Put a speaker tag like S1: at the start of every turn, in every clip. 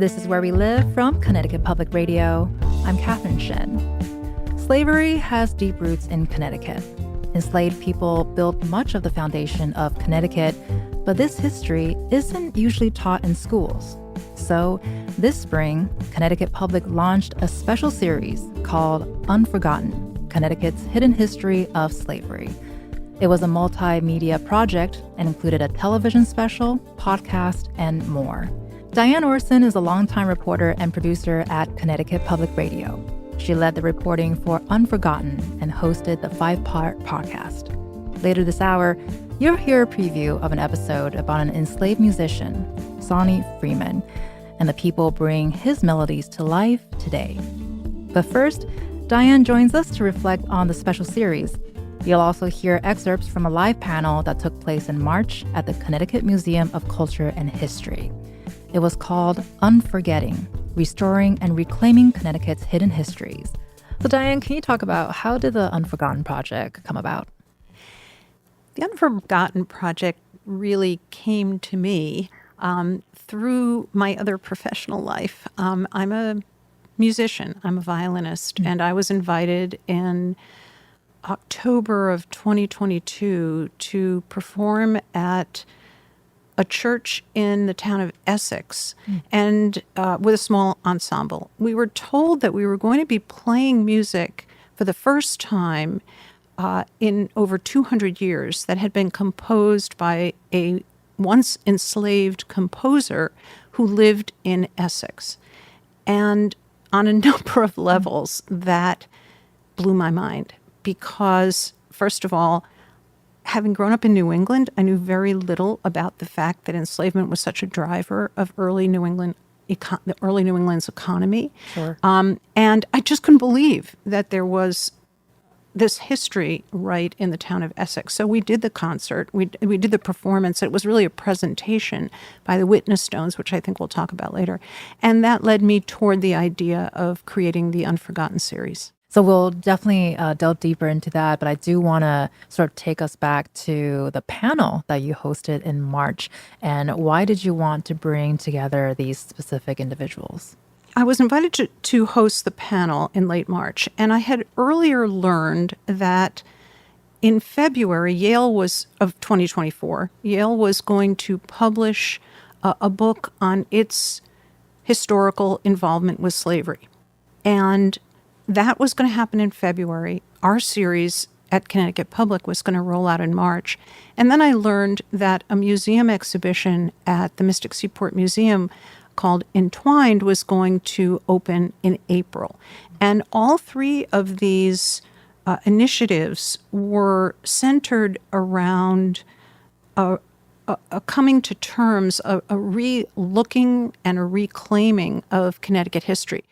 S1: This is Where We Live from Connecticut Public Radio. I'm Catherine Shen. Slavery has deep roots in Connecticut. Enslaved people built much of the foundation of Connecticut, but this history isn't usually taught in schools. So this spring, Connecticut Public launched a special series called Unforgetting, Connecticut's Hidden History of Slavery. It was a multimedia project and included a television special, podcast, and more. Diane Orson is a longtime reporter and producer at Connecticut Public Radio. She led the reporting for Unforgetting and hosted the 5-part podcast. Later this hour, you'll hear a preview of an episode about an enslaved musician, Sawney Freeman, and the people bring his melodies to life today. But first, Diane joins us to reflect on the special series. You'll also hear excerpts from a live panel that took place in March at the Connecticut Museum of Culture and History. It was called Unforgetting, Restoring and Reclaiming Connecticut's Hidden Histories. So Diane, can you talk about how did the Unforgetting project come about?
S2: The Unforgetting project really came to me through my other professional life. I'm a musician, I'm a violinist, and I was invited in October of 2022 to perform at a church in the town of Essex and with a small ensemble. We were told that we were going to be playing music for the first time in over 200 years that had been composed by a once enslaved composer who lived in Essex. And on a number of levels, that blew my mind because, first of all, having grown up in New England, I knew very little about the fact that enslavement was such a driver of early New England, the early New England's economy.
S1: Sure.
S2: And I just couldn't believe that there was this history right in the town of Essex. So we did the concert, we did the performance. It was really a presentation by the Witness Stones, which I think we'll talk about later. And that led me toward the idea of creating the Unforgetting series.
S1: So we'll definitely delve deeper into that, but I do want to sort of take us back to the panel that you hosted in March. And why did you want to bring together these specific individuals?
S2: I was invited to host the panel in late March, and I had earlier learned that in February, of 2024, Yale was going to publish a book on its historical involvement with slavery. And that was going to happen in February. Our series at Connecticut Public was going to roll out in March. And then I learned that a museum exhibition at the Mystic Seaport Museum called Entwined was going to open in April. And all three of these initiatives were centered around a coming to terms, a re-looking and a reclaiming of Connecticut history.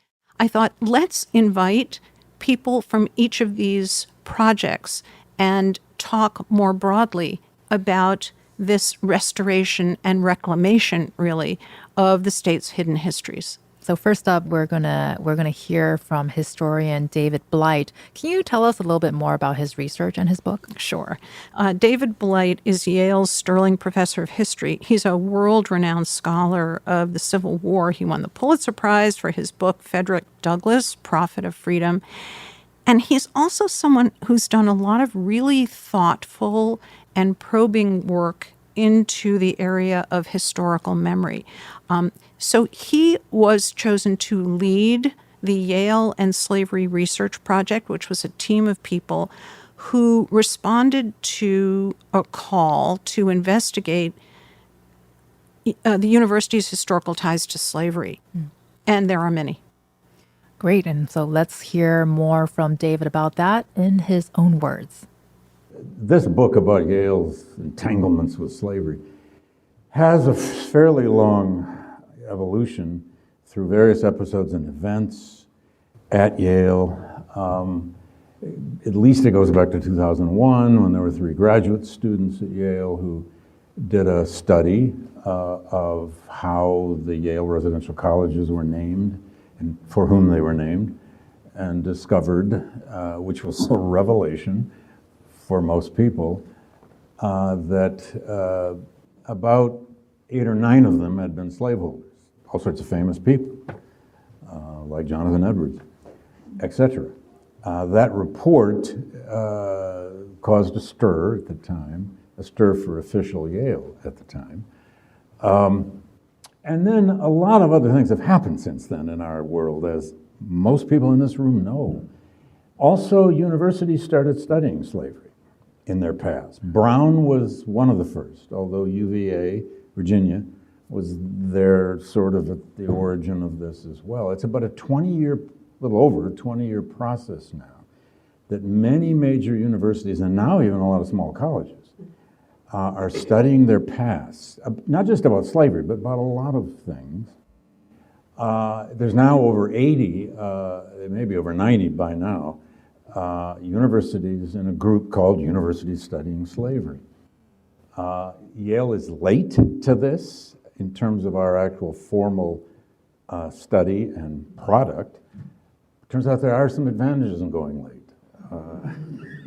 S2: I thought, let's invite people from each of these projects and talk more broadly about this restoration and reclamation, really, of the state's hidden histories.
S1: So first up, we're gonna hear from historian David Blight. Can you tell us a little bit more about his research and his book?
S2: Sure. David Blight is Yale's Sterling Professor of History. He's a world-renowned scholar of the Civil War. He won the Pulitzer Prize for his book, Frederick Douglass, Prophet of Freedom. And he's also someone who's done a lot of really thoughtful and probing work into the area of historical memory. So he was chosen to lead the Yale and Slavery Research Project, which was a team of people who responded to a call to investigate the university's historical ties to slavery. And there are many.
S1: Great. And so let's hear more from David about that in his own words.
S3: This book about Yale's entanglements with slavery has a fairly long evolution through various episodes and events at Yale. At least it goes back to 2001 when there were 3 graduate students at Yale who did a study of how the Yale residential colleges were named and for whom they were named, and discovered, which was a revelation for most people, that about 8 or 9 of them had been slaveholders. all sorts of famous people, like Jonathan Edwards, etc. That report caused a stir at the time, a stir for official Yale at the time. And then a lot of other things have happened since then in our world, as most people in this room know. Also, universities started studying slavery in their past. Brown was one of the first, although UVA, Virginia, was there sort of at the origin of this as well. It's about a 20-year, little over a 20-year process now that many major universities, and now even a lot of small colleges, are studying their past, not just about slavery, but about a lot of things. There's now over 80, maybe over 90 by now, universities in a group called Universities Studying Slavery. Yale is late to this in terms of our actual formal study and product. Turns out there are some advantages in going late,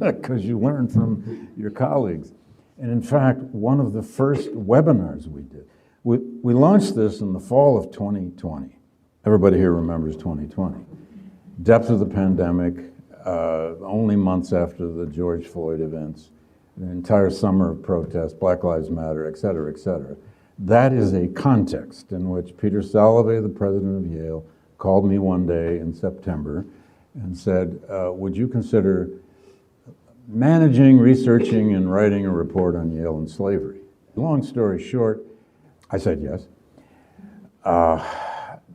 S3: because you learn from your colleagues. And in fact, one of the first webinars we did, we launched this in the fall of 2020. Everybody here remembers 2020. Depth of the pandemic, only months after the George Floyd events, the entire summer of protests, Black Lives Matter, et cetera, et cetera. That is a context in which Peter Salovey, the president of Yale, called me one day in September and said, would you consider managing, researching, and writing a report on Yale and slavery? Long story short, I said yes.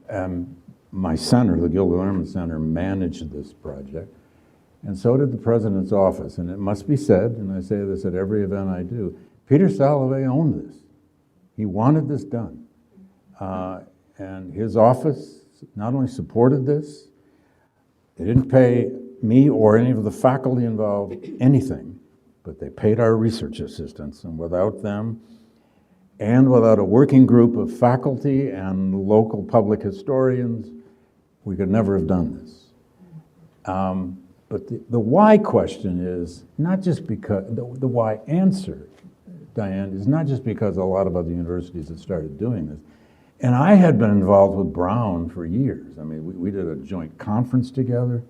S3: And my center, the Gilder Lehrman Center, managed this project, and so did the president's office. And it must be said, and I say this at every event I do, Peter Salovey owned this. He wanted this done. And his office not only supported this, they didn't pay me or any of the faculty involved anything, but they paid our research assistants, and without them, and without a working group of faculty and local public historians, we could never have done this. But the why question is not just because, the why answer, Diane, is not just because a lot of other universities had started doing this. And I had been involved with Brown for years. I mean, we did a joint conference together,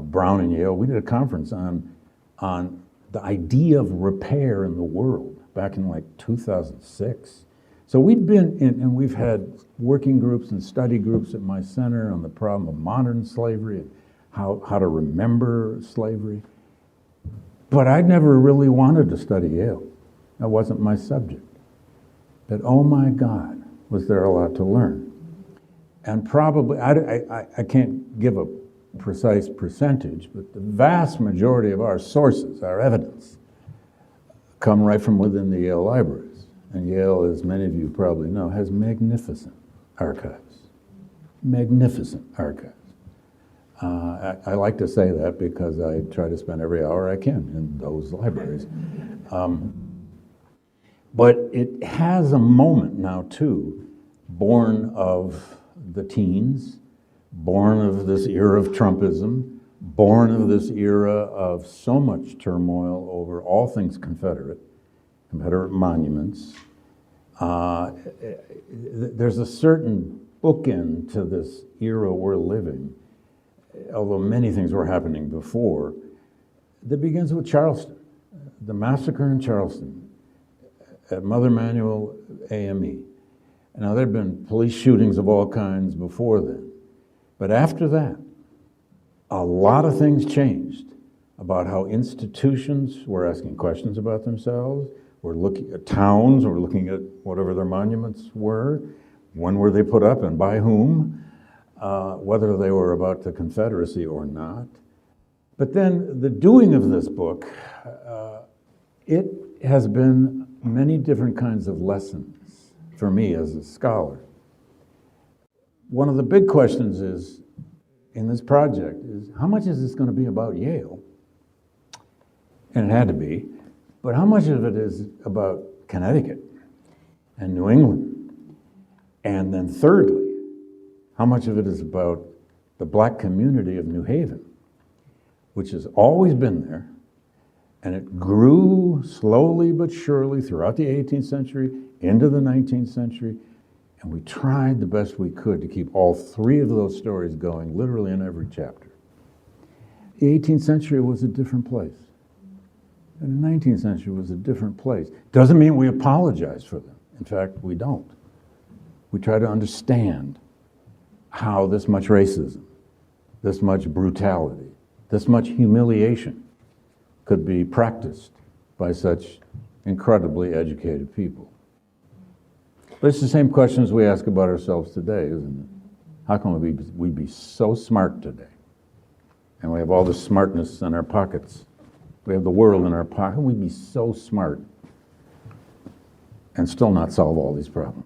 S3: Brown and Yale. We did a conference on the idea of repair in the world back in like 2006. So we'd been in, and we've had working groups and study groups at my center on the problem of modern slavery and how to remember slavery. But I'd never really wanted to study Yale. That wasn't my subject. But oh my God, was there a lot to learn. And probably, I can't give a precise percentage, but the vast majority of our sources, our evidence, come right from within the Yale libraries. And Yale, as many of you probably know, has magnificent archives. Magnificent archives. I like to say that because I try to spend every hour I can in those libraries. But it has a moment now, too, born of the teens, born of this era of Trumpism, born of this era of so much turmoil over all things Confederate monuments. There's a certain bookend to this era we're living, although many things were happening before, that begins with Charleston, the massacre in Charleston at Mother Emanuel AME. Now, there had been police shootings of all kinds before then, but after that, a lot of things changed about how institutions were asking questions about themselves, were looking at towns, were looking at whatever their monuments were, when were they put up and by whom, whether they were about the Confederacy or not. But then the doing of this book, it has been many different kinds of lessons for me as a scholar. One of the big questions is, in this project, is how much is this going to be about Yale? And it had to be, but how much of it is about Connecticut and New England? And then thirdly, how much of it is about the black community of New Haven, which has always been there, and it grew slowly but surely throughout the 18th century, into the 19th century, And we tried the best we could to keep all three of those stories going, literally in every chapter. The 18th century was a different place. And the 19th century was a different place. Doesn't mean we apologize for them. In fact, we don't. We try to understand how this much racism, this much brutality, this much humiliation could be practiced by such incredibly educated people. But it's the same questions we ask about ourselves today, isn't it? How can we be so smart today? And we have all this smartness in our pockets. We have the world in our pocket. How can we be so smart and still not solve all these problems?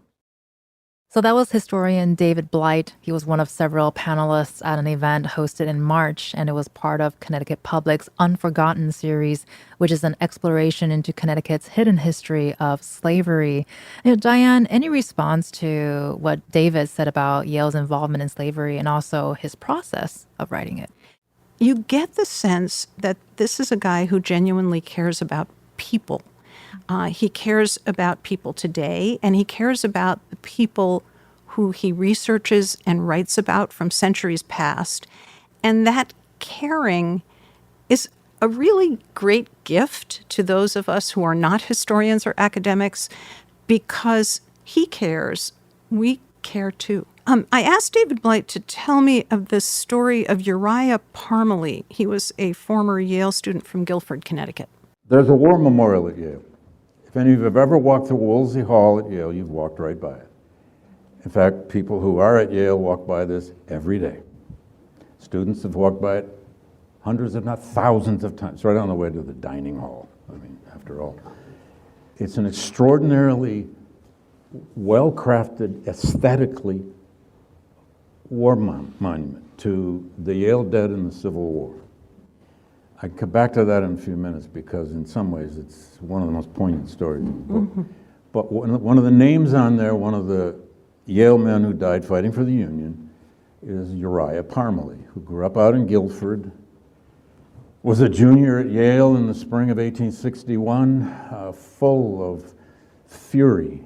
S1: So that was historian David Blight. He was one of several panelists at an event hosted in March, and it was part of Connecticut Public's Unforgotten series, which is an exploration into Connecticut's hidden history of slavery. Diane, any response to what David said about Yale's involvement in slavery and also his process of writing it?
S2: You get the sense that this is a guy who genuinely cares about people. He cares about people today, and he cares about the people who he researches and writes about from centuries past. And that caring is a really great gift to those of us who are not historians or academics, because he cares, we care too. I asked David Blight to tell me of the story of Uriah Parmalee. He was a former Yale student from Guilford, Connecticut.
S3: There's a war memorial at Yale. If any of you have ever walked through Wolsey Hall at Yale, you've walked right by it. In fact, people who are at Yale walk by this every day. Students have walked by it hundreds, if not thousands of times, right on the way to the dining hall. I mean, after all. It's an extraordinarily well-crafted, aesthetically war monument to the Yale dead in the Civil War. I can come back to that in a few minutes because in some ways it's one of the most poignant stories in the book. Mm-hmm. But one of the names on there, one of the Yale men who died fighting for the Union, is Uriah Parmalee, who grew up out in Guilford, was a junior at Yale in the spring of 1861, full of fury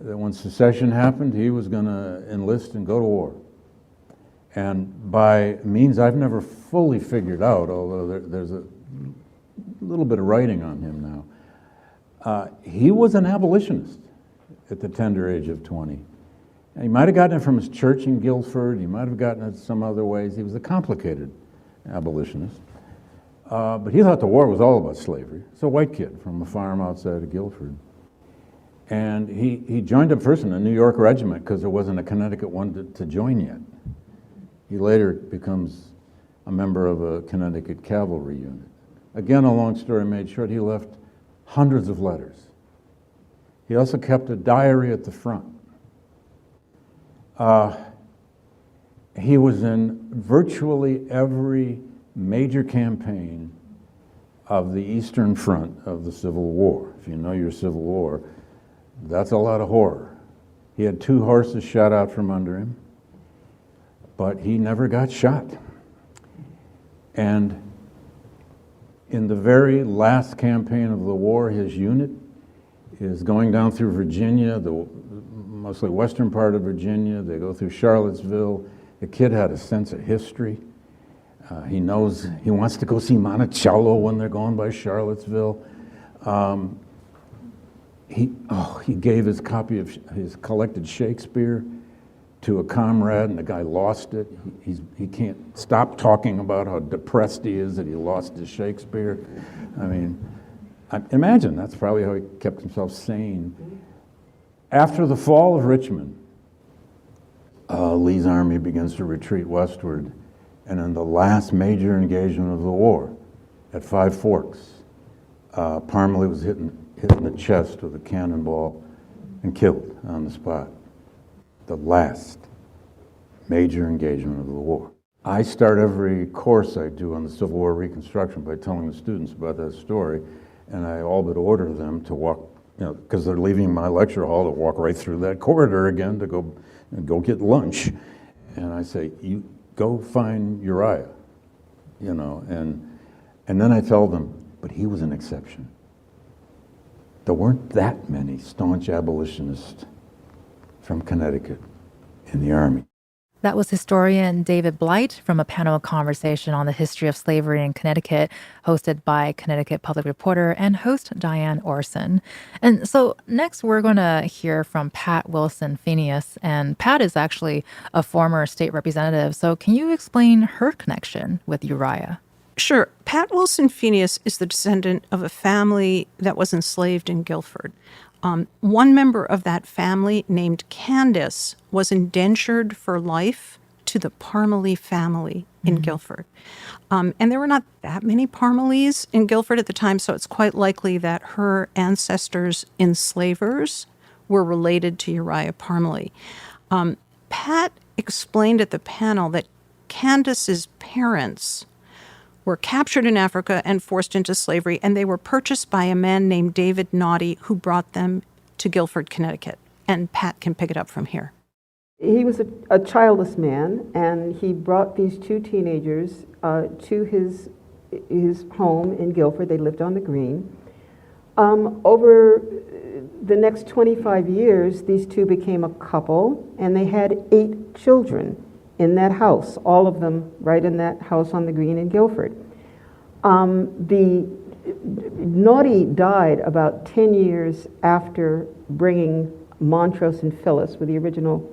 S3: that when secession happened, he was going to enlist and go to war. And by means I've never fully figured out, although there's a little bit of writing on him now, he was an abolitionist at the tender age of 20. And he might have gotten it from his church in Guilford, he might have gotten it some other ways. He was a complicated abolitionist. But he thought the war was all about slavery. He's a white kid from a farm outside of Guilford. And he joined up first in a New York regiment because there wasn't a Connecticut one to join yet. He later becomes a member of a Connecticut cavalry unit. Again, a long story made short, he left hundreds of letters. He also kept a diary at the front. He was in virtually every major campaign of the Eastern Front of the Civil War. If you know your Civil War, that's a lot of horror. He had 2 horses shot out from under him, but he never got shot. And in the very last campaign of the war, his unit is going down through Virginia, the mostly western part of Virginia. They go through Charlottesville. The kid had a sense of history. He knows he wants to go see Monticello when they're going by Charlottesville. He gave his copy of his collected Shakespeare to a comrade, and the guy lost it. He can't stop talking about how depressed he is that he lost his Shakespeare. I mean, imagine that's probably how he kept himself sane. After the fall of Richmond, Lee's army begins to retreat westward, and in the last major engagement of the war, at Five Forks, Parmalee was hit in the chest with a cannonball and killed on the spot. The last major engagement of the war. I start every course I do on the Civil War Reconstruction by telling the students about that story, and I all but order them to walk, because they're leaving my lecture hall, to walk right through that corridor again to go get lunch. And I say, you go find Uriah, and then I tell them, but he was an exception. There weren't that many staunch abolitionists from Connecticut in the Army.
S1: That was historian David Blight from a panel conversation on the history of slavery in Connecticut, hosted by Connecticut Public Reporter and host Diane Orson. And so next we're going to hear from Pat Wilson Phineas. And Pat is actually a former state representative. So can you explain her connection with Uriah?
S2: Sure. Pat Wilson Phineas is the descendant of a family that was enslaved in Guilford. One member of that family, named Candace, was indentured for life to the Parmalee family in Guilford. And there were not that many Parmalees in Guilford at the time, so it's quite likely that her ancestors, enslavers, were related to Uriah Parmalee. Pat explained at the panel that Candace's parents were captured in Africa and forced into slavery, and they were purchased by a man named David Naughty, who brought them to Guilford, Connecticut. And Pat can pick it up from here.
S4: He was a childless man, and he brought these two teenagers to his home in Guilford. They lived on the Green. Over the next 25 years, these two became a couple, and they had 8 children in that house, all of them right in that house on the Green in Guilford. The Naughty died about 10 years after bringing Montrose and Phyllis, were the original,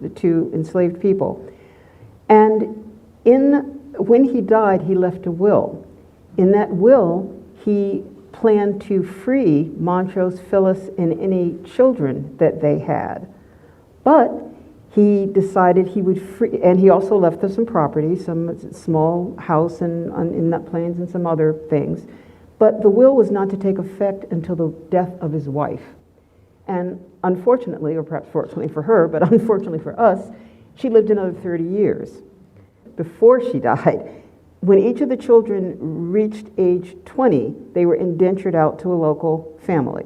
S4: the 2 enslaved people. And when he died, he left a will. In that will, he planned to free Montrose, Phyllis, and any children that they had. But he decided he would free, and he also left them some property, some small house in Nut Plains and some other things. But the will was not to take effect until the death of his wife. And unfortunately, or perhaps fortunately for her, but unfortunately for us, she lived another 30 years. Before she died, when each of the children reached age 20, they were indentured out to a local family.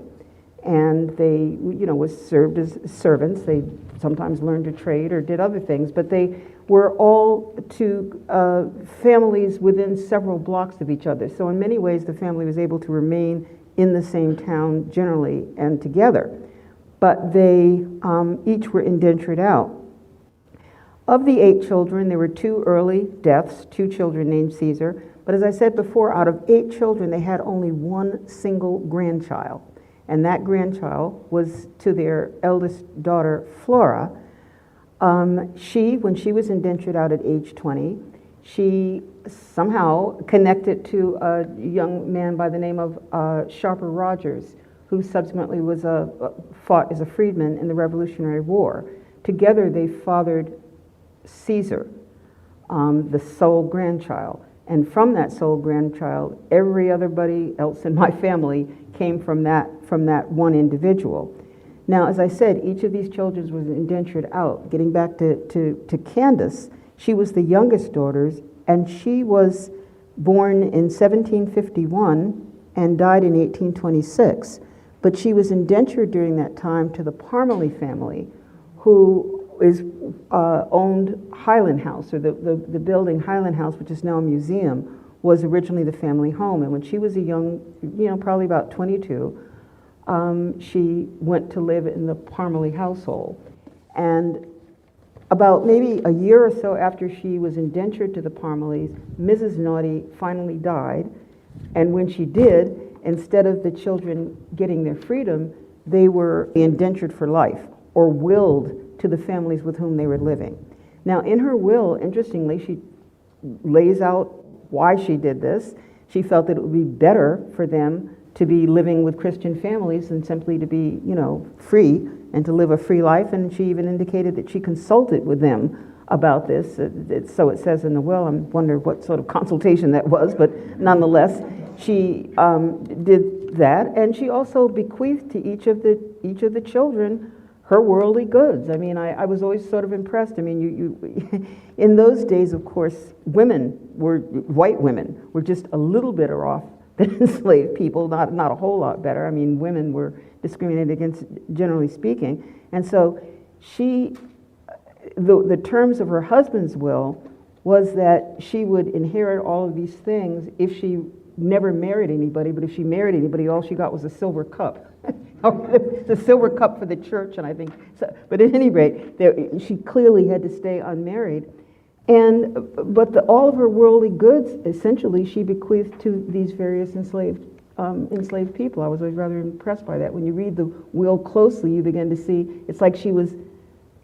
S4: And they, was served as servants. They sometimes learned a trade or did other things, but they were all to families within several blocks of each other. So in many ways, the family was able to remain in the same town generally and together. But they each were indentured out. Of the 8 children, there were 2 early deaths, 2 children named Caesar. But as I said before, out of 8 children, they had only 1 single grandchild. And that grandchild was to their eldest daughter, Flora. When she was indentured out at age 20, she somehow connected to a young man by the name of Sharper Rogers, who subsequently fought as a freedman in the Revolutionary War. Together, they fathered Caesar, the sole grandchild. And from that sole grandchild, everybody else in my family came from that one individual. Now, as I said, each of these children was indentured out. Getting back to Candace, she was the youngest daughter, and she was born in 1751 and died in 1826. But she was indentured during that time to the Parmalee family, who owned Highland House, or the building Highland House, which is now a museum, was originally the family home. And when she was a young, probably about 22, she went to live in the Parmalee household. And about maybe a year or so after she was indentured to the Parmalees, Mrs. Naughty finally died. And when she did, instead of the children getting their freedom, they were indentured for life, or willed to the families with whom they were living. Now, in her will, interestingly, she lays out why she did this. She felt that it would be better for them to be living with Christian families than simply to be, free and to live a free life. And she even indicated that she consulted with them about this. So it says in the will. I wonder what sort of consultation that was, but nonetheless, she did that, and she also bequeathed to each of the children her worldly goods. I mean, I was always sort of impressed. I mean, you in those days, of course, white women were just a little better off than enslaved people, not a whole lot better. I mean, women were discriminated against, generally speaking. And so the terms of her husband's will was that she would inherit all of these things if she never married anybody, but if she married anybody, all she got was a silver cup the silver cup for the church, and I think, so, but at any rate, she clearly had to stay unmarried. But all of her worldly goods, essentially, she bequeathed to these various enslaved people. I was always rather impressed by that. When you read the will closely, you begin to see it's like she was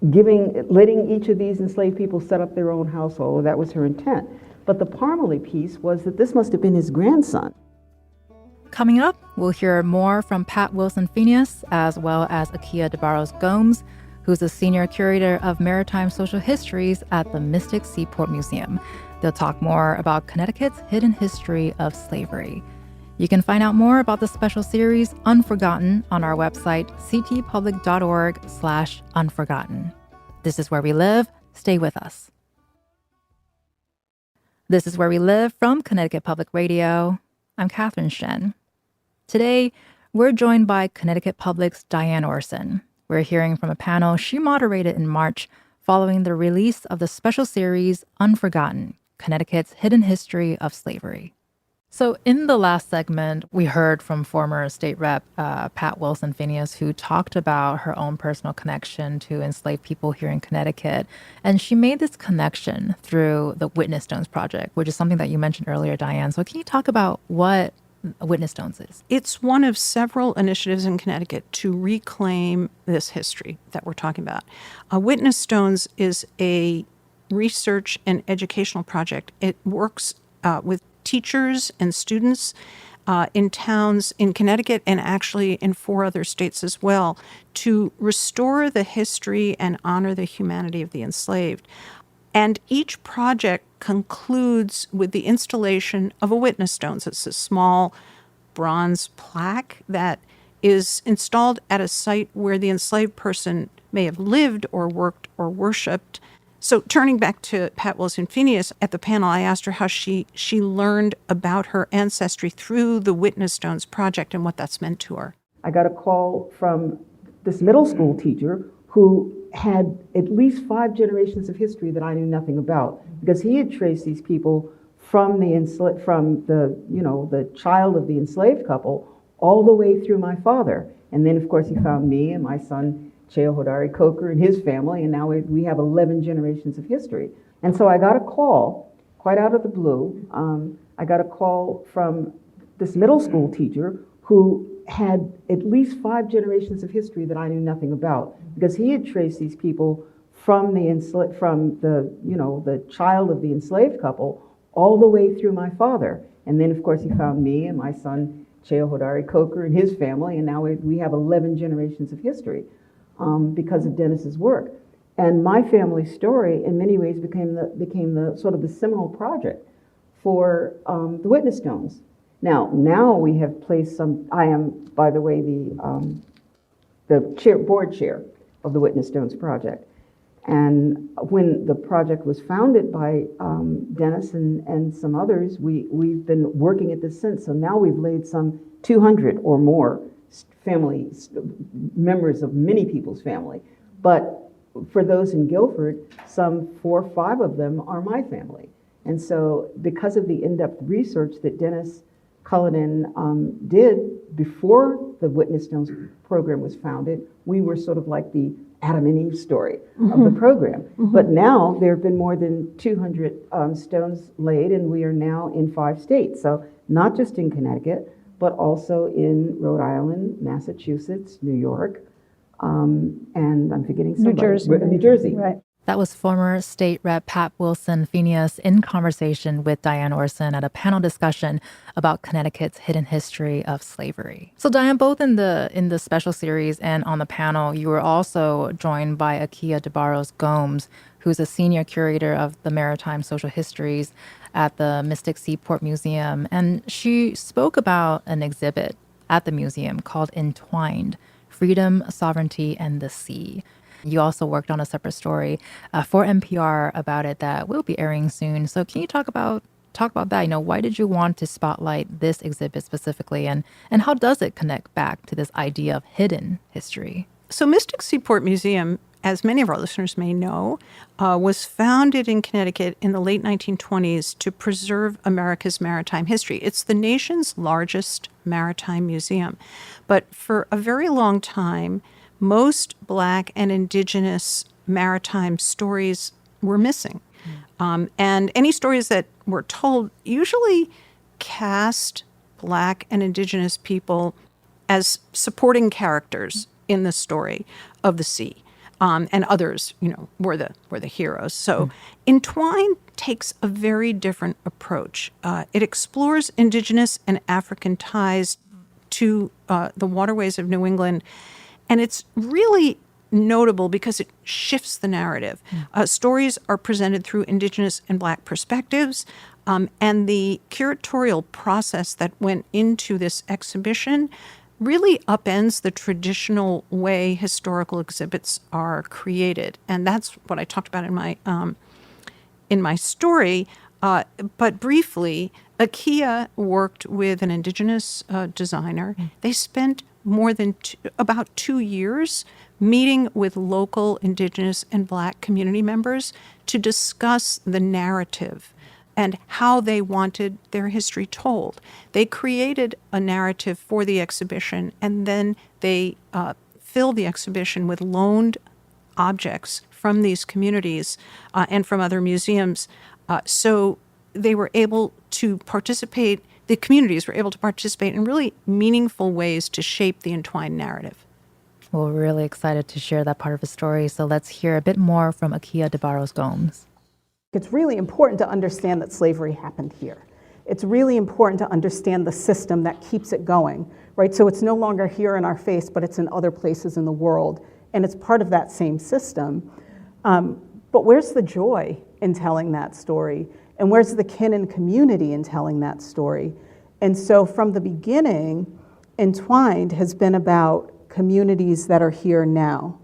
S4: letting each of these enslaved people set up their own household. That was her intent. But the Parmalee piece was that this must have been his grandson.
S1: Coming up, we'll hear more from Pat Wilson-Phineas, as well as Akia DeBarros-Gomes, who's a senior curator of maritime social histories at the Mystic Seaport Museum. They'll talk more about Connecticut's hidden history of slavery. You can find out more about the special series Unforgotten on our website, ctpublic.org/unforgotten. This is Where We Live. Stay with us. This is Where We Live from Connecticut Public Radio. I'm Catherine Shen. Today, we're joined by Connecticut Public's Diane Orson. We're hearing from a panel she moderated in March following the release of the special series Unforgotten, Connecticut's Hidden History of Slavery. So in the last segment, we heard from former state rep Pat Wilson-Phineas, who talked about her own personal connection to enslaved people here in Connecticut. And she made this connection through the Witness Stones Project, which is something that you mentioned earlier, Diane. So can you talk about what Witness Stones is?
S2: It's one of several initiatives in Connecticut to reclaim this history that we're talking about. Witness Stones is a research and educational project. It works with teachers and students in towns in Connecticut and actually in 4 other states as well to restore the history and honor the humanity of the enslaved. And each project concludes with the installation of a witness stone. So it's a small bronze plaque that is installed at a site where the enslaved person may have lived or worked or worshipped. So turning back to Pat Wilson-Phineas at the panel, I asked her how she learned about her ancestry through the Witness Stones Project and what that's meant to her.
S4: I got a call from this middle school teacher who had at least 5 generations of history that I knew nothing about, because he had traced these people from the child of the enslaved couple all the way through my father. And then, of course, he found me and my son, Cheo Hodari Coker, and his family, and now we have 11 generations of history. And so I got a call, quite out of the blue. I got a call from this middle school teacher who had at least 5 generations of history that I knew nothing about, because he had traced these people from the child of the enslaved couple all the way through my father. And then, of course, he found me and my son, Cheo Hodari Coker, and his family, and now we have 11 generations of history. Because of Dennis's work. And my family story in many ways became the sort of the seminal project for the Witness Stones. Now we have placed some. I am, by the way, the board chair of the Witness Stones Project. And when the project was founded by Dennis and some others, we've been working at this since. So now we've laid some 200 or more members of many people's family. But for those in Guilford, some 4 or 5 of them are my family. And so because of the in-depth research that Dennis Cullinan did before the Witness Stones program was founded, we were sort of like the Adam and Eve story of the program. But now there have been more than 200 stones laid, and we are now in 5 states. So not just in Connecticut, but also in Rhode Island, Massachusetts, New York, and I'm forgetting somebody. New Jersey.
S2: Right.
S1: That was former State Rep Pat Wilson-Phineas in conversation with Diane Orson at a panel discussion about Connecticut's hidden history of slavery. So Diane, both in the special series and on the panel, you were also joined by Akia DeBarros-Gomes, who's a senior curator of the maritime social histories at the Mystic Seaport Museum. And she spoke about an exhibit at the museum called Entwined: Freedom, Sovereignty, and the Sea. You also worked on a separate story for NPR about it that will be airing soon. So can you talk about that? Why did you want to spotlight this exhibit specifically, and how does it connect back to this idea of hidden history?
S2: So Mystic Seaport Museum as many of our listeners may know, was founded in Connecticut in the late 1920s to preserve America's maritime history. It's the nation's largest maritime museum. But for a very long time, most Black and Indigenous maritime stories were missing. And any stories that were told usually cast Black and Indigenous people as supporting characters in the story of the sea. And others, were the heroes. So Entwined takes a very different approach. It explores Indigenous and African ties to the waterways of New England. And it's really notable because it shifts the narrative. Stories are presented through Indigenous and Black perspectives. And the curatorial process that went into this exhibition really upends the traditional way historical exhibits are created. And that's what I talked about in my story. But briefly, IKEA worked with an Indigenous designer. They spent more than about 2 years meeting with local Indigenous and Black community members to discuss the narrative and how they wanted their history told. They created a narrative for the exhibition, and then they filled the exhibition with loaned objects from these communities and from other museums. So they were able to participate, the communities were able to participate in really meaningful ways to shape the Entwined narrative.
S1: Well, we're really excited to share that part of the story. So let's hear a bit more from Akia de Barros Gomes.
S5: It's really important to understand that slavery happened here. It's really important to understand the system that keeps it going, right? So it's no longer here in our face, but it's in other places in the world, and it's part of that same system. But where's the joy in telling that story? And where's the kin and community in telling that story? And so from the beginning, Entwined has been about communities that are here now.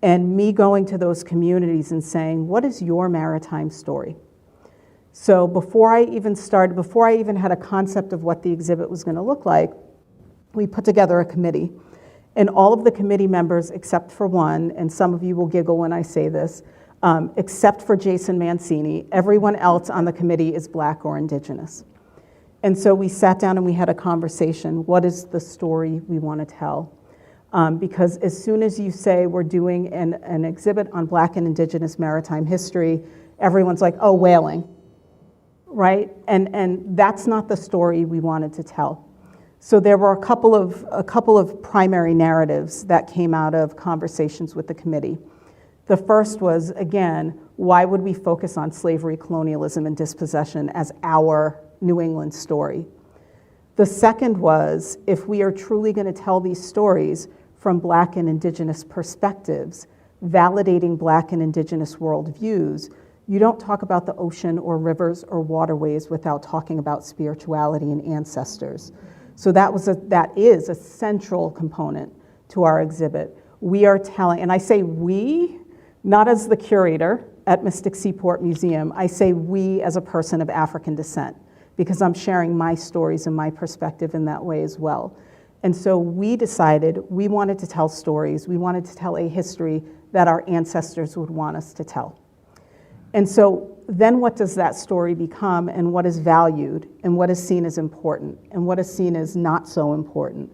S5: And me going to those communities and saying, what is your maritime story? So before I even had a concept of what the exhibit was going to look like, we put together a committee. And all of the committee members, except for one, and some of you will giggle when I say this, except for Jason Mancini, everyone else on the committee is Black or Indigenous. And so we sat down and we had a conversation. What is the story we want to tell? Because as soon as you say we're doing an exhibit on Black and Indigenous maritime history, everyone's like, oh, whaling, right? And that's not the story we wanted to tell. So there were a couple of primary narratives that came out of conversations with the committee. The first was, again, why would we focus on slavery, colonialism, and dispossession as our New England story? The second was, if we are truly going to tell these stories from Black and Indigenous perspectives, validating Black and Indigenous worldviews, you don't talk about the ocean or rivers or waterways without talking about spirituality and ancestors. So that is a central component to our exhibit. We are telling, and I say we, not as the curator at Mystic Seaport Museum, I say we as a person of African descent, because I'm sharing my stories and my perspective in that way as well. And so we decided we wanted to tell stories, we wanted to tell a history that our ancestors would want us to tell. And so then what does that story become, and what is valued, and what is seen as important, and what is seen as not so important?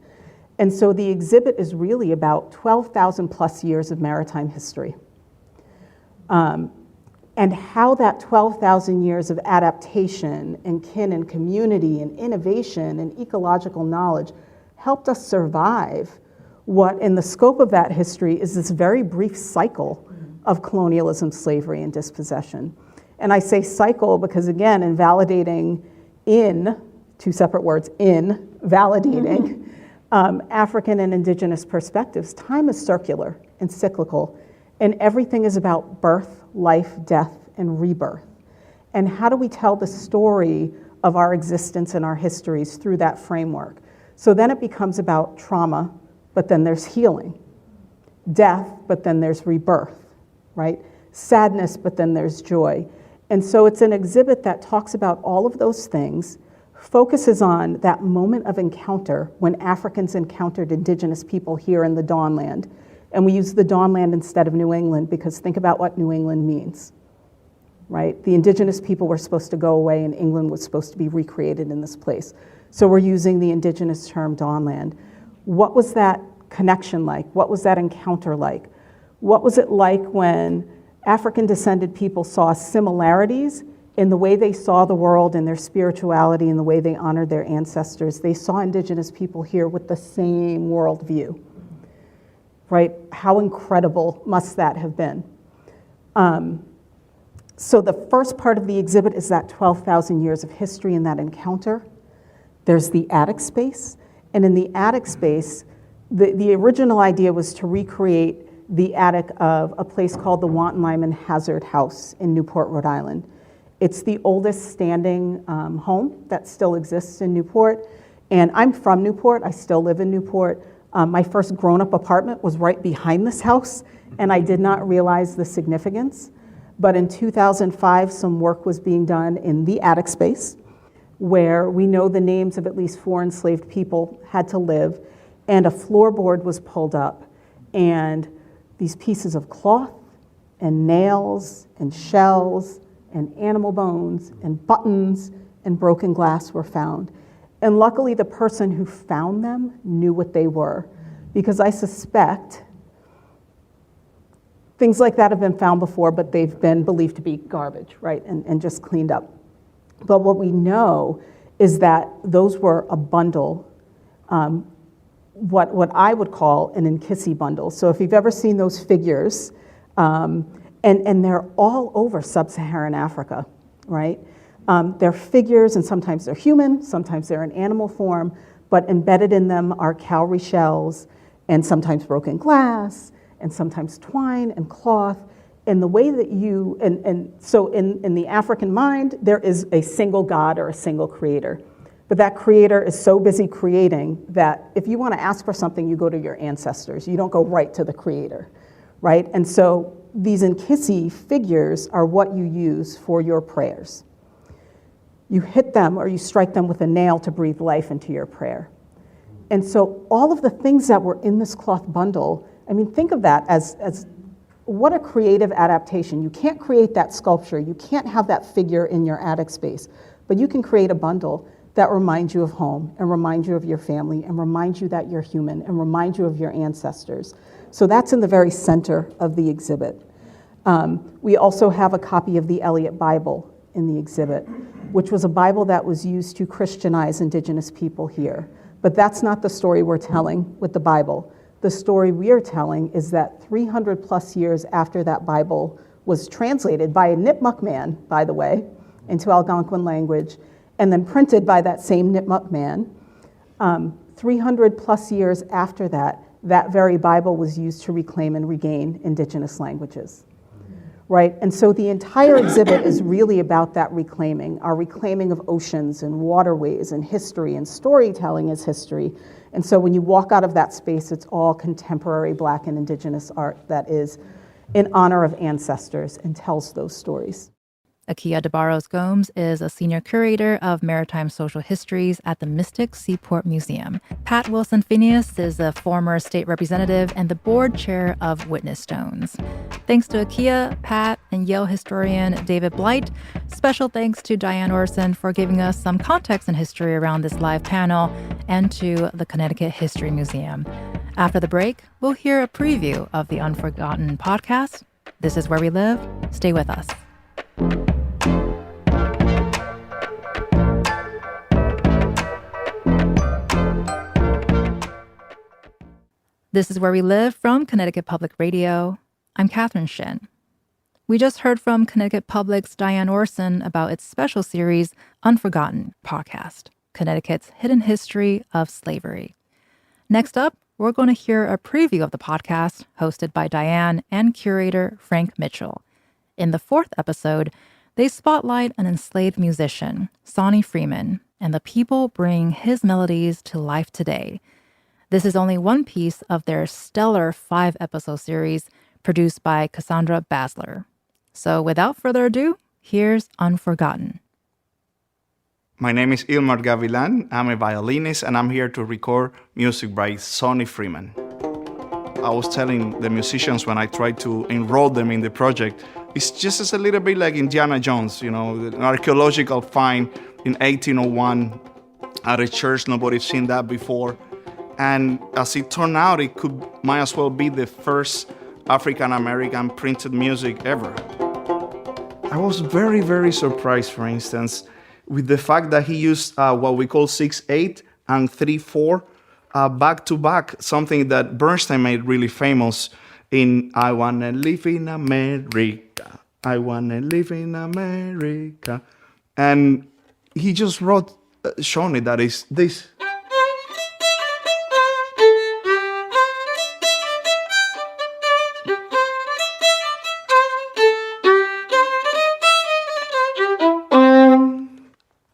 S5: And so the exhibit is really about 12,000 plus years of maritime history. And how that 12,000 years of adaptation and kin and community and innovation and ecological knowledge helped us survive what, in the scope of that history, is this very brief cycle of colonialism, slavery, and dispossession. And I say cycle because, again, in validating, two separate words, validating African and Indigenous perspectives, time is circular and cyclical, and everything is about birth, life, death, and rebirth. And how do we tell the story of our existence and our histories through that framework? So then it becomes about trauma, but then there's healing. Death, but then there's rebirth, right? Sadness, but then there's joy. And so it's an exhibit that talks about all of those things, focuses on that moment of encounter when Africans encountered Indigenous people here in the Dawnland, And we use the Dawnland instead of New England because think about what New England means, right? The indigenous people were supposed to go away and England was supposed to be recreated in this place. So we're using the indigenous term Dawnland. What was that connection like? What was that encounter like? What was it like when African descended people saw similarities in the way they saw the world and their spirituality and the way they honored their ancestors? They saw indigenous people here with the same worldview, right? How incredible must that have been? So the first part of the exhibit is that 12,000 years of history and that encounter. There's the attic space, and in the attic space, the original idea was to recreate the attic of a place called the Wanton Lyman Hazard House in Newport, Rhode Island. It's the oldest standing home that still exists in Newport, and I'm from Newport. I still live in Newport. My first grown-up apartment was right behind this house, and I did not realize the significance. But in 2005, some work was being done in the attic space, where we know the names of at least 4 enslaved people had to live, and a floorboard was pulled up, and these pieces of cloth and nails and shells and animal bones and buttons and broken glass were found. And luckily, the person who found them knew what they were, because I suspect things like that have been found before, but they've been believed to be garbage, right, and just cleaned up. But what we know is that those were a bundle, what I would call an Nkisi bundle. So if you've ever seen those figures, and they're all over sub-Saharan Africa, right? They're figures, and sometimes they're human, sometimes they're in animal form, but embedded in them are cowrie shells, and sometimes broken glass, and sometimes twine and cloth. And the way that so in the African mind, there is a single God or a single creator. But that creator is so busy creating that if you want to ask for something, you go to your ancestors. You don't go right to the creator, right? And so these Nkisi figures are what you use for your prayers. You hit them or you strike them with a nail to breathe life into your prayer. And so all of the things that were in this cloth bundle, I mean, think of that as what a creative adaptation. You can't create that sculpture. You can't have that figure in your attic space, but you can create a bundle that reminds you of home and reminds you of your family and reminds you that you're human and reminds you of your ancestors. So that's in the very center of the exhibit. We also have a copy of the Eliot Bible in the exhibit, which was a Bible that was used to Christianize indigenous people here. But that's not the story we're telling with the Bible. The story we are telling is that 300 plus years after that Bible was translated by a Nipmuc man, by the way, into Algonquin language, and then printed by that same Nipmuc man, 300 plus years after that, that very Bible was used to reclaim and regain indigenous languages, right? And so the entire exhibit is really about that reclaiming, our reclaiming of oceans and waterways and history, and storytelling is history. And so when you walk out of that space, it's all contemporary Black and indigenous art that is in honor of ancestors and tells those stories.
S1: Akia DeBarros Gomes is a senior curator of maritime social histories at the Mystic Seaport Museum. Pat Wilson-Phineas is a former state representative and the board chair of Witness Stones. Thanks to Akia, Pat, and Yale historian David Blight. Special thanks to Diane Orson for giving us some context and history around this live panel, and to the Connecticut History Museum. After the break, we'll hear a preview of the Unforgotten podcast. This is Where We Live. Stay with us. This is Where We Live from Connecticut Public Radio. I'm Catherine Shin. We just heard from Connecticut Public's Diane Orson about its special series, Unforgotten podcast, Connecticut's hidden history of slavery. Next up, we're going to hear a preview of the podcast hosted by Diane and curator Frank Mitchell. In the 4th episode, they spotlight an enslaved musician, Sawney Freeman, and the people bring his melodies to life today. This is only one piece of their stellar 5-episode series produced by Cassandra Basler. So without further ado, here's Unforgotten.
S6: My name is Ilmar Gavilan. I'm a violinist, and I'm here to record music by Sawney Freeman. I was telling the musicians when I tried to enroll them in the project, it's just as a little bit like Indiana Jones, you know, an archaeological find in 1801 at a church. Nobody's seen that before. And as it turned out, might as well be the first African-American printed music ever. I was very, very surprised, for instance, with the fact that he used what we call 6/8 and 3/4 back-to-back, something that Bernstein made really famous in I Wanna Live in America, I Wanna Live in America. And he just wrote, Sawney, that is this.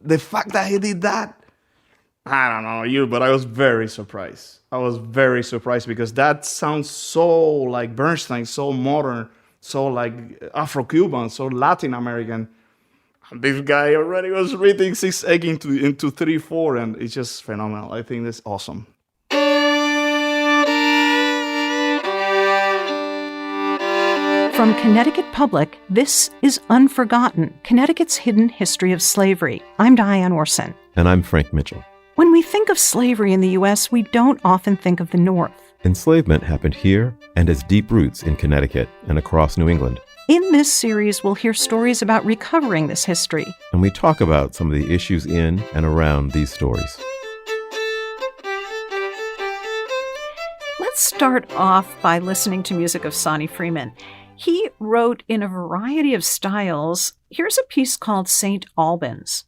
S6: The fact that he did that, I don't know you, but I was very surprised. I was very surprised because that sounds so like Bernstein, so modern, so like Afro-Cuban, so Latin American. And this guy already was reading 6/8 into 3/4, and it's just phenomenal. I think that's awesome.
S2: From Connecticut Public, this is Unforgotten, Connecticut's Hidden History of Slavery. I'm Diane Orson.
S7: And I'm Frank Mitchell.
S2: When we think of slavery in the U.S., we don't often think of the North.
S7: Enslavement happened here and has deep roots in Connecticut and across New England.
S2: In this series, we'll hear stories about recovering this history.
S7: And we talk about some of the issues in and around these stories.
S2: Let's start off by listening to music of Sawney Freeman. He wrote in a variety of styles. Here's a piece called St. Albans.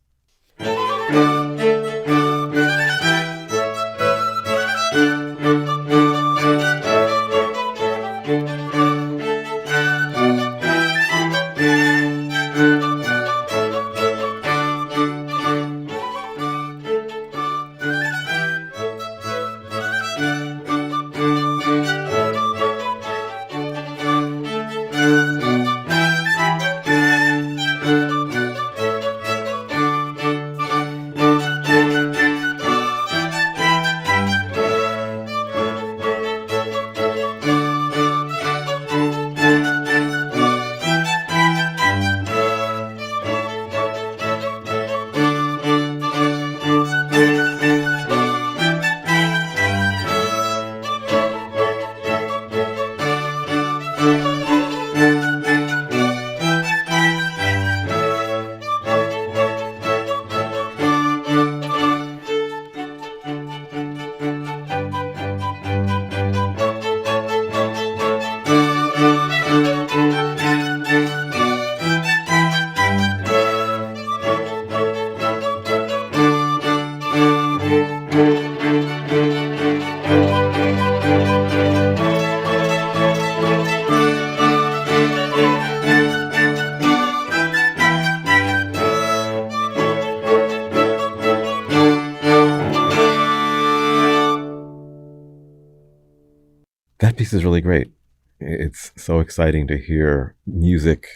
S7: That piece is really great. It's so exciting to hear music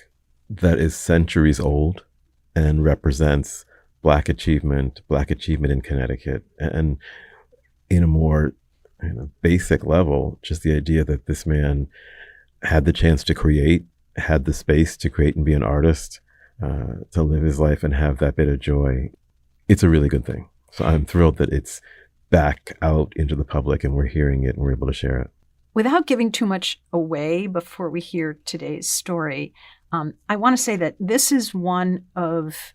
S7: that is centuries old and represents Black achievement in Connecticut. And in a more basic level, just the idea that this man had the chance to create, had the space to create and be an artist, to live his life and have that bit of joy. It's a really good thing. So I'm thrilled that it's back out into the public and we're hearing it and we're able to share it.
S2: Without giving too much away before we hear today's story, I want to say that this is one of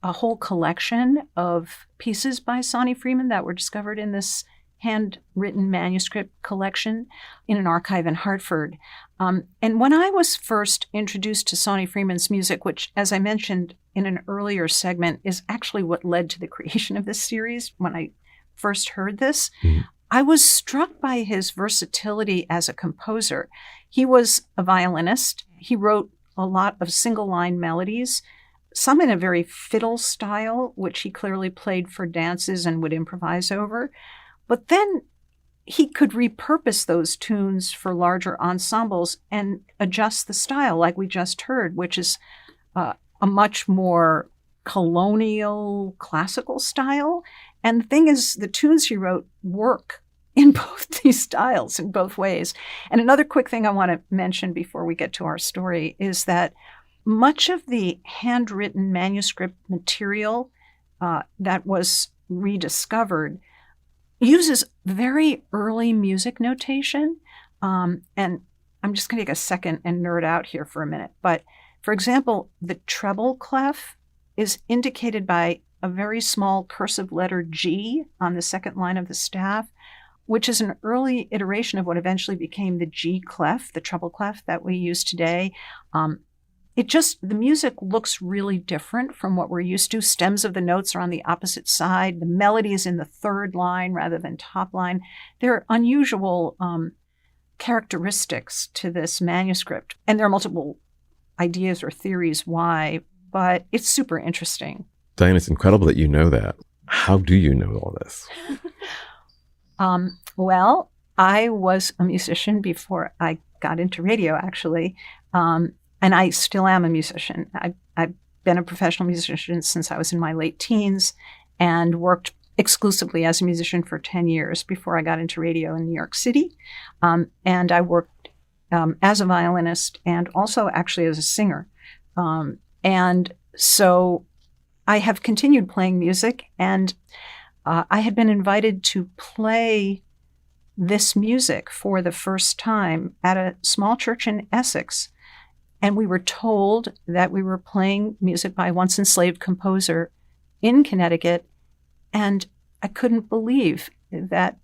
S2: a whole collection of pieces by Sawney Freeman that were discovered in this handwritten manuscript collection in an archive in Hartford. And when I was first introduced to Sawney Freeman's music, which, as I mentioned in an earlier segment, is actually what led to the creation of this series, when I first heard this, I was struck by his versatility as a composer. He was a violinist. He wrote a lot of single-line melodies, some in a very fiddle style, which he clearly played for dances and would improvise over. But then he could repurpose those tunes for larger ensembles and adjust the style, like we just heard, which is a much more colonial, classical style. And the thing is, the tunes he wrote work in both these styles, in both ways. And another quick thing I want to mention before we get to our story is that much of the handwritten manuscript material that was rediscovered uses very early music notation. And I'm just going to take a second and nerd out here for a minute. But for example, the treble clef is indicated by a very small cursive letter G on the second line of the staff, which is an early iteration of what eventually became the G clef, the treble clef that we use today. The music looks really different from what we're used to. Stems of the notes are on the opposite side. The melody is in the third line rather than top line. There are unusual characteristics to this manuscript, and there are multiple ideas or theories why, but it's super interesting.
S7: Diane, it's incredible that you know that. How do you know all this?
S2: Well, I was a musician before I got into radio, actually, and I still am a musician. I've been a professional musician since I was in my late teens and worked exclusively as a musician for 10 years before I got into radio in New York City. And I worked as a violinist and also actually as a singer. And so I have continued playing music, and I had been invited to play this music for the first time at a small church in Essex. And we were told that we were playing music by a once enslaved composer in Connecticut. And I couldn't believe that,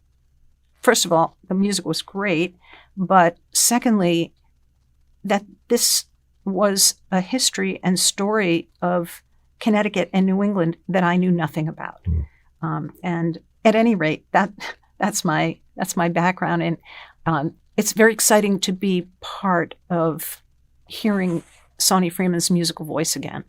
S2: first of all, the music was great, but secondly, that this was a history and story of Connecticut and New England that I knew nothing about. And at any rate, that's my background. And it's very exciting to be part of hearing Sawney Freeman's musical voice again.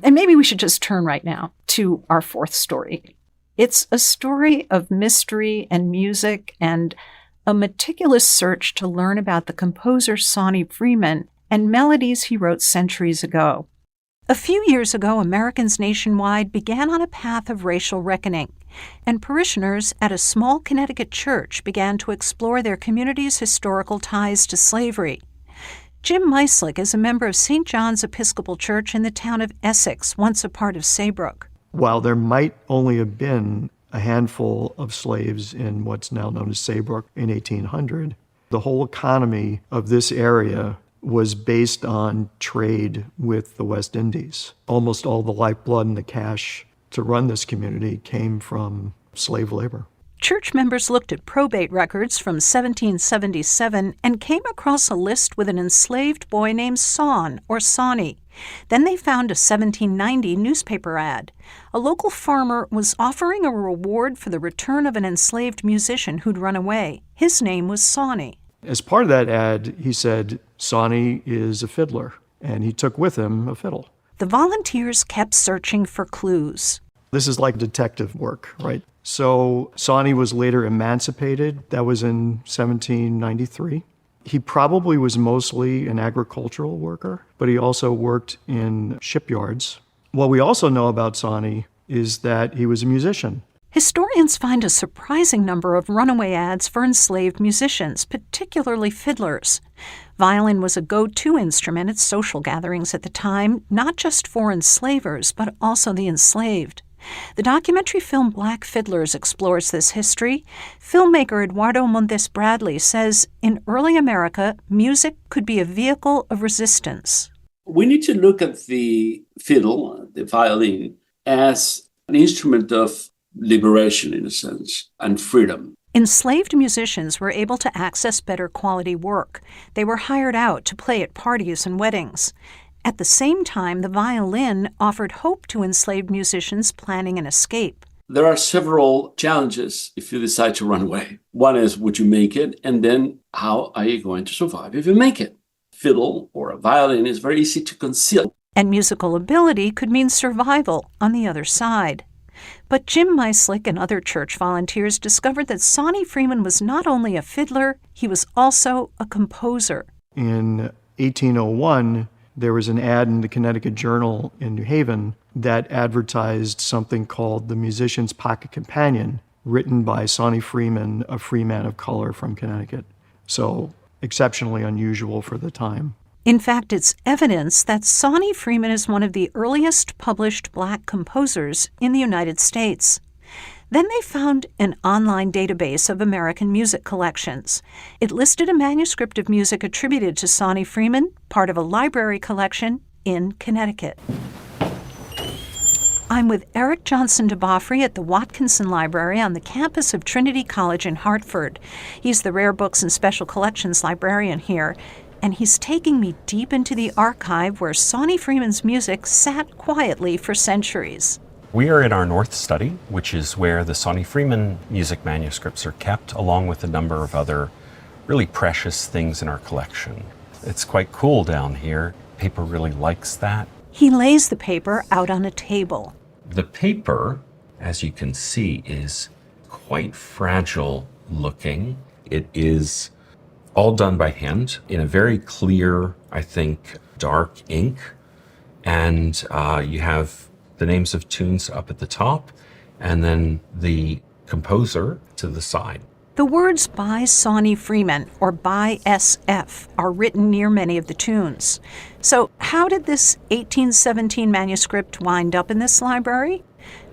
S2: And maybe we should just turn right now to our fourth story. It's a story of mystery and music and a meticulous search to learn about the composer Sawney Freeman and melodies he wrote centuries ago. A few years ago, Americans nationwide began on a path of racial reckoning, and parishioners at a small Connecticut church began to explore their community's historical ties to slavery. Jim Meislick is a member of St. John's Episcopal Church in the town of Essex, once a part of Saybrook.
S8: While there might only have been a handful of slaves in what's now known as Saybrook in 1800, the whole economy of this area was based on trade with the West Indies. Almost all the lifeblood and the cash to run this community came from slave labor.
S2: Church members looked at probate records from 1777 and came across a list with an enslaved boy named Sawney. Then they found a 1790 newspaper ad. A local farmer was offering a reward for the return of an enslaved musician who'd run away. His name was Sawney.
S8: As part of that ad, he said, Sawney is a fiddler, and he took with him a fiddle.
S2: The volunteers kept searching for clues.
S8: This is like detective work, right? So Sawney was later emancipated. That was in 1793. He probably was mostly an agricultural worker, but he also worked in shipyards. What we also know about Sawney is that he was a musician.
S2: Historians find a surprising number of runaway ads for enslaved musicians, particularly fiddlers. Violin was a go-to instrument at social gatherings at the time, not just for enslavers, but also the enslaved. The documentary film Black Fiddlers explores this history. Filmmaker Eduardo Montes Bradley says in early America, music could be a vehicle of resistance.
S9: We need to look at the fiddle, the violin, as an instrument of liberation, in a sense, and freedom.
S2: Enslaved musicians were able to access better quality work. They were hired out to play at parties and weddings. At the same time, the violin offered hope to enslaved musicians planning an escape.
S9: There are several challenges if you decide to run away. One is, would you make it? And then, how are you going to survive if you make it? Fiddle or a violin is very easy to conceal.
S2: And musical ability could mean survival on the other side. But Jim Meislick and other church volunteers discovered that Sawney Freeman was not only a fiddler, he was also a composer.
S8: In 1801, there was an ad in the Connecticut Journal in New Haven that advertised something called the Musician's Pocket Companion, written by Sawney Freeman, a free man of color from Connecticut. So exceptionally unusual for the time.
S10: In fact, it's evidence that Sawney Freeman is one of the earliest published Black composers in the United States. Then they found an online database of American music collections. It listed a manuscript of music attributed to Sawney Freeman, part of a library collection in Connecticut. I'm with Eric Johnson DeBoffrey at the Watkinson Library on the campus of Trinity College in Hartford. He's the Rare Books and Special Collections librarian here, and he's taking me deep into the archive where Sawney Freeman's music sat quietly for centuries.
S11: We are in our North Study, which is where the Sawney Freeman music manuscripts are kept, along with a number of other really precious things in our collection. It's quite cool down here. Paper really likes that.
S10: He lays the paper out on a table.
S11: The paper, as you can see, is quite fragile looking. It is all done by hand in a very clear, I think, dark ink. And you have the names of tunes up at the top, and then the composer to the side.
S10: The words by Sawney Freeman, or by SF, are written near many of the tunes. So how did this 1817 manuscript wind up in this library?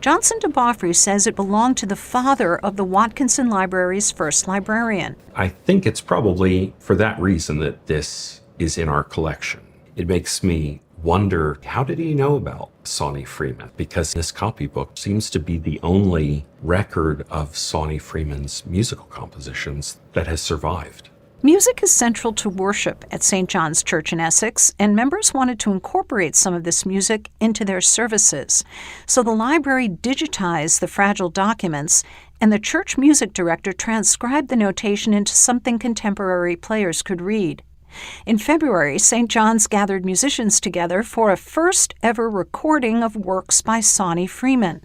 S10: Johnson DeBoffrey says it belonged to the father of the Watkinson Library's first librarian.
S11: I think it's probably for that reason that this is in our collection. It makes me wonder, how did he know about Sawney Freeman? Because this copybook seems to be the only record of Sawney Freeman's musical compositions that has survived.
S10: Music is central to worship at St. John's Church in Essex, and members wanted to incorporate some of this music into their services. So the library digitized the fragile documents, and the church music director transcribed the notation into something contemporary players could read. In February, St. John's gathered musicians together for a first-ever recording of works by Sawney Freeman.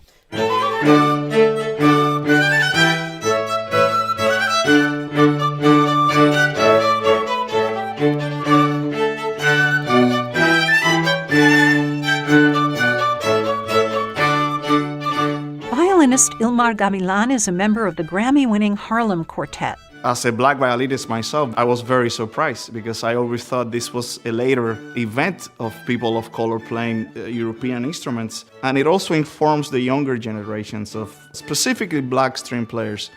S10: Violinist Ilmar Gavilan is a member of the Grammy-winning Harlem Quartet.
S6: As a black violinist myself, I was very surprised because I always thought this was a later event of people of color playing European instruments. And it also informs the younger generations of specifically black string players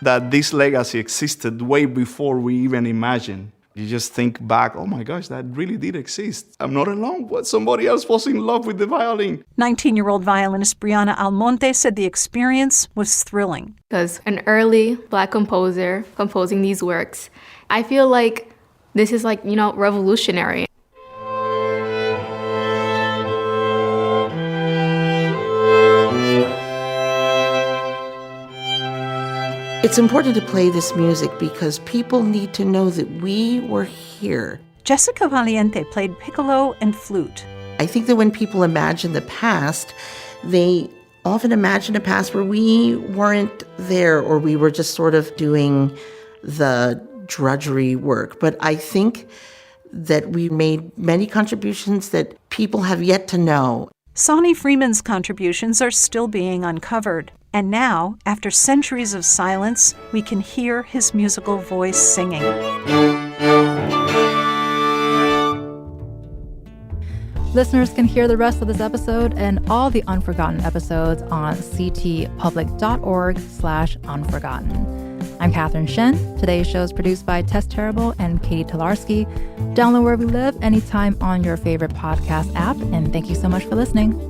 S6: that this legacy existed way before we even imagined. You just think back, oh my gosh, that really did exist. I'm not alone, but somebody else was in love with the violin.
S10: 19-year-old violinist Brianna Almonte said the experience was thrilling.
S12: As an early black composer composing these works, I feel like this is revolutionary.
S13: It's important to play this music because people need to know that we were here.
S10: Jessica Valiente played piccolo and flute.
S13: I think that when people imagine the past, they often imagine a past where we weren't there or we were just sort of doing the drudgery work. But I think that we made many contributions that people have yet to know.
S10: Sawney Freeman's contributions are still being uncovered. And now, after centuries of silence, we can hear his musical voice singing.
S1: Listeners can hear the rest of this episode and all the Unforgotten episodes on ctpublic.org/unforgotten. I'm Catherine Shen. Today's show is produced by Tess Terrible and Katie Tolarski. Download Where We Live anytime on your favorite podcast app, and thank you so much for listening.